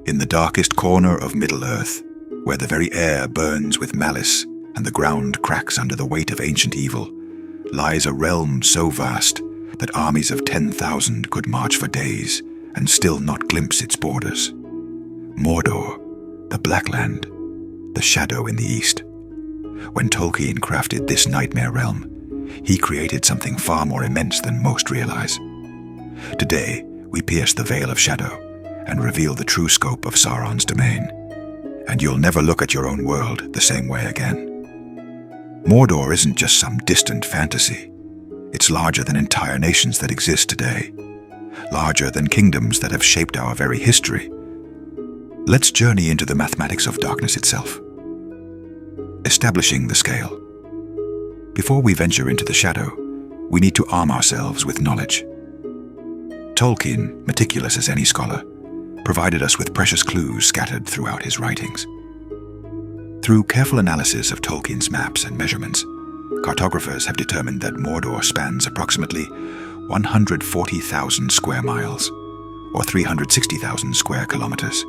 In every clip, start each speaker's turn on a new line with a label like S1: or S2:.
S1: In the darkest corner of Middle-earth, where the very air burns with malice and the ground cracks under the weight of ancient evil, lies a realm so vast that armies of 10,000 could march for days and still not glimpse its borders. Mordor, the Black Land, the shadow in the east. When Tolkien crafted this nightmare realm, he created something far more immense than most realize. Today, we pierce the veil of shadow and reveal the true scope of Sauron's domain, and you'll never look at your own world the same way again. Mordor isn't just some distant fantasy. It's larger than entire nations that exist today, larger than kingdoms that have shaped our very history. Let's journey into the mathematics of darkness itself. Establishing the scale. Before we venture into the shadow, we need to arm ourselves with knowledge. Tolkien, meticulous as any scholar, provided us with precious clues scattered throughout his writings. Through careful analysis of Tolkien's maps and measurements, cartographers have determined that Mordor spans approximately 140,000 square miles, or 360,000 square kilometers.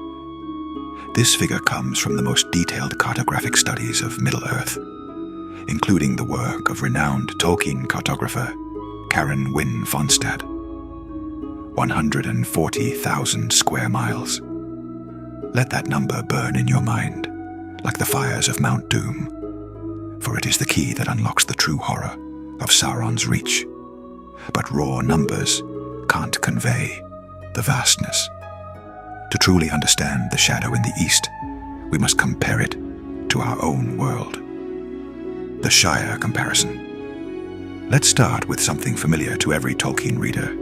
S1: This figure comes from the most detailed cartographic studies of Middle-earth, including the work of renowned Tolkien cartographer Karen Wynne Fonstad. 140,000 square miles. Let that number burn in your mind, like the fires of Mount Doom, for it is the key that unlocks the true horror of Sauron's reach. But raw numbers can't convey the vastness. To truly understand the shadow in the east, we must compare it to our own world. The Shire comparison. Let's start with something familiar to every Tolkien reader.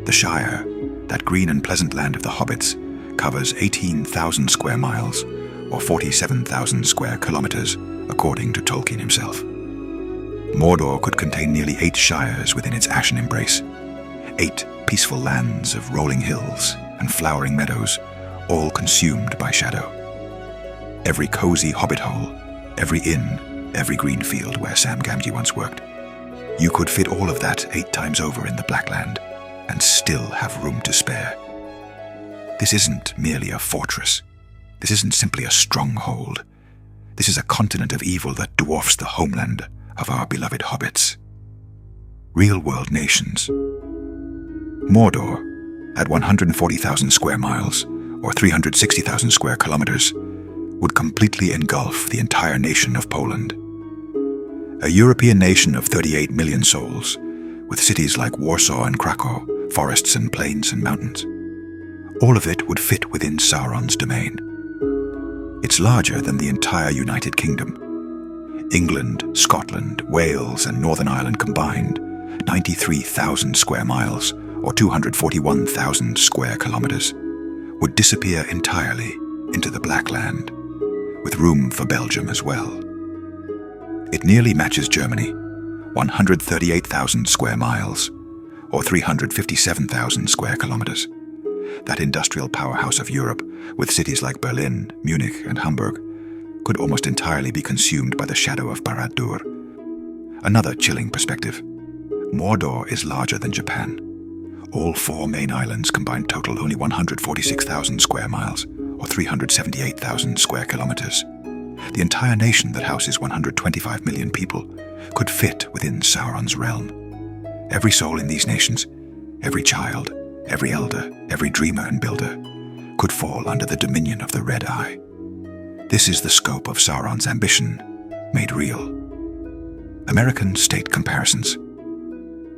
S1: The Shire, that green and pleasant land of the hobbits, covers 18,000 square miles, or 47,000 square kilometers, according to Tolkien himself. Mordor could contain nearly 8 shires within its ashen embrace, 8 peaceful lands of rolling hills and flowering meadows, all consumed by shadow. Every cozy hobbit hole, every inn, every green field where Sam Gamgee once worked. You could fit all of that 8 times over in the Black Land, and still have room to spare. This isn't merely a fortress. This isn't simply a stronghold. This is a continent of evil that dwarfs the homeland of our beloved hobbits. Real-world nations. Mordor, at 140,000 square miles, or 360,000 square kilometers, would completely engulf the entire nation of Poland. A European nation of 38 million souls, with cities like Warsaw and Krakow, forests and plains and mountains. All of it would fit within Sauron's domain. It's larger than the entire United Kingdom. England, Scotland, Wales, and Northern Ireland combined, 93,000 square miles, or 241,000 square kilometers, would disappear entirely into the Black Land, with room for Belgium as well. It nearly matches Germany, 138,000 square miles, or 357,000 square kilometers. That industrial powerhouse of Europe, with cities like Berlin, Munich, and Hamburg, could almost entirely be consumed by the shadow of Barad-dûr. Another chilling perspective. Mordor is larger than Japan. All 4 main islands combined total only 146,000 square miles, or 378,000 square kilometers. The entire nation that houses 125 million people could fit within Sauron's realm. Every soul in these nations, every child, every elder, every dreamer and builder, could fall under the dominion of the Red Eye. This is the scope of Sauron's ambition, made real. American state comparisons.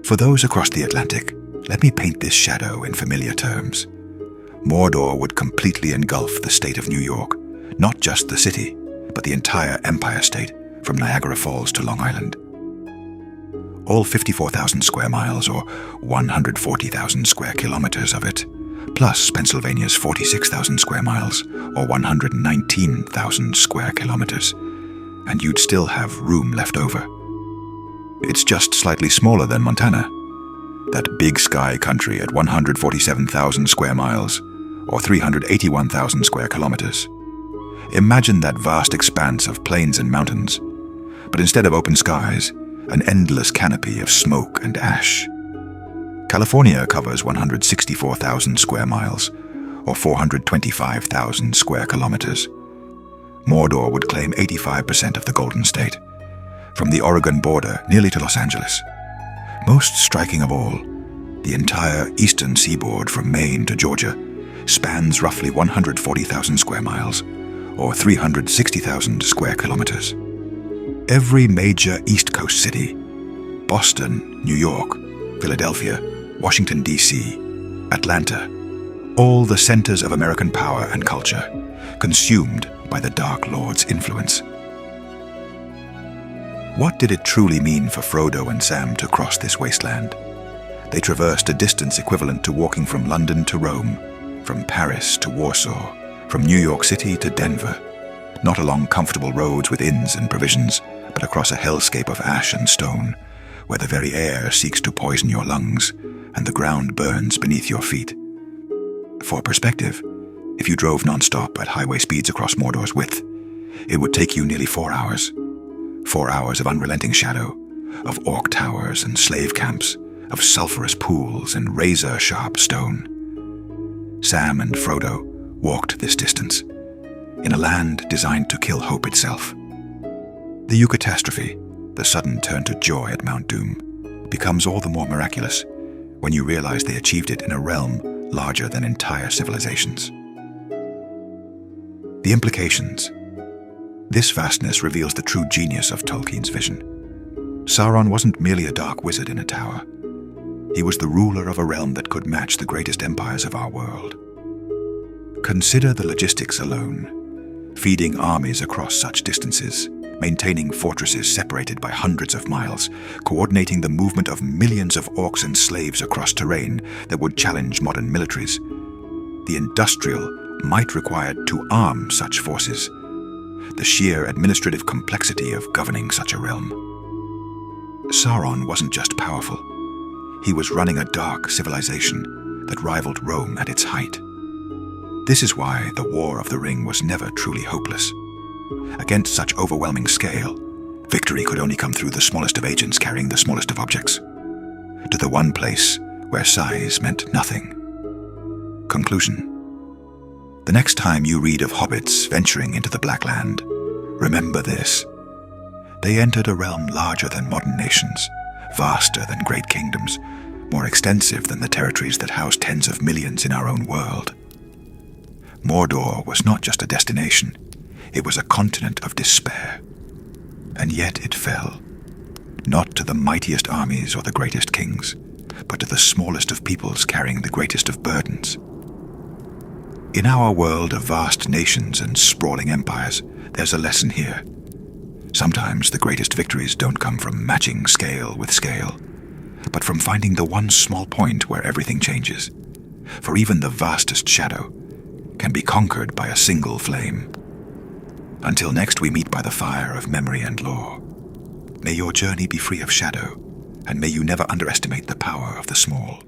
S1: For those across the Atlantic, let me paint this shadow in familiar terms. Mordor would completely engulf the state of New York, not just the city, but the entire Empire State, from Niagara Falls to Long Island. All 54,000 square miles, or 140,000 square kilometers of it, plus Pennsylvania's 46,000 square miles, or 119,000 square kilometers, and you'd still have room left over. It's just slightly smaller than Montana, that big sky country at 147,000 square miles, or 381,000 square kilometers. Imagine that vast expanse of plains and mountains, but instead of open skies, an endless canopy of smoke and ash. California covers 164,000 square miles, or 425,000 square kilometers. Mordor would claim 85% of the Golden State, from the Oregon border nearly to Los Angeles. Most striking of all, the entire eastern seaboard from Maine to Georgia spans roughly 140,000 square miles, or 360,000 square kilometers. Every major East Coast city, Boston, New York, Philadelphia, Washington, D.C., Atlanta, all the centers of American power and culture, consumed by the Dark Lord's influence. What did it truly mean for Frodo and Sam to cross this wasteland? They traversed a distance equivalent to walking from London to Rome, from Paris to Warsaw, from New York City to Denver, not along comfortable roads with inns and provisions, but across a hellscape of ash and stone, where the very air seeks to poison your lungs and the ground burns beneath your feet. For perspective, if you drove non-stop at highway speeds across Mordor's width, it would take you nearly 4 hours. 4 hours of unrelenting shadow, of orc towers and slave camps, of sulphurous pools and razor-sharp stone. Sam and Frodo walked this distance, in a land designed to kill hope itself. The eucatastrophe, the sudden turn to joy at Mount Doom, becomes all the more miraculous when you realize they achieved it in a realm larger than entire civilizations. The implications. This vastness reveals the true genius of Tolkien's vision. Sauron wasn't merely a dark wizard in a tower. He was the ruler of a realm that could match the greatest empires of our world. Consider the logistics alone. Feeding armies across such distances, maintaining fortresses separated by hundreds of miles, coordinating the movement of millions of orcs and slaves across terrain that would challenge modern militaries. The industrial might required to arm such forces. The sheer administrative complexity of governing such a realm. Sauron wasn't just powerful. He was running a dark civilization that rivaled Rome at its height. This is why the War of the Ring was never truly hopeless. Against such overwhelming scale, victory could only come through the smallest of agents carrying the smallest of objects, to the one place where size meant nothing. Conclusion. The next time you read of hobbits venturing into the Black Land, remember this. They entered a realm larger than modern nations, vaster than great kingdoms, more extensive than the territories that house tens of millions in our own world. Mordor was not just a destination, it was a continent of despair. And yet it fell, not to the mightiest armies or the greatest kings, but to the smallest of peoples carrying the greatest of burdens. In our world of vast nations and sprawling empires, there's a lesson here. Sometimes the greatest victories don't come from matching scale with scale, but from finding the one small point where everything changes. For even the vastest shadow can be conquered by a single flame. Until next we meet by the fire of memory and lore, may your journey be free of shadow, and may you never underestimate the power of the small.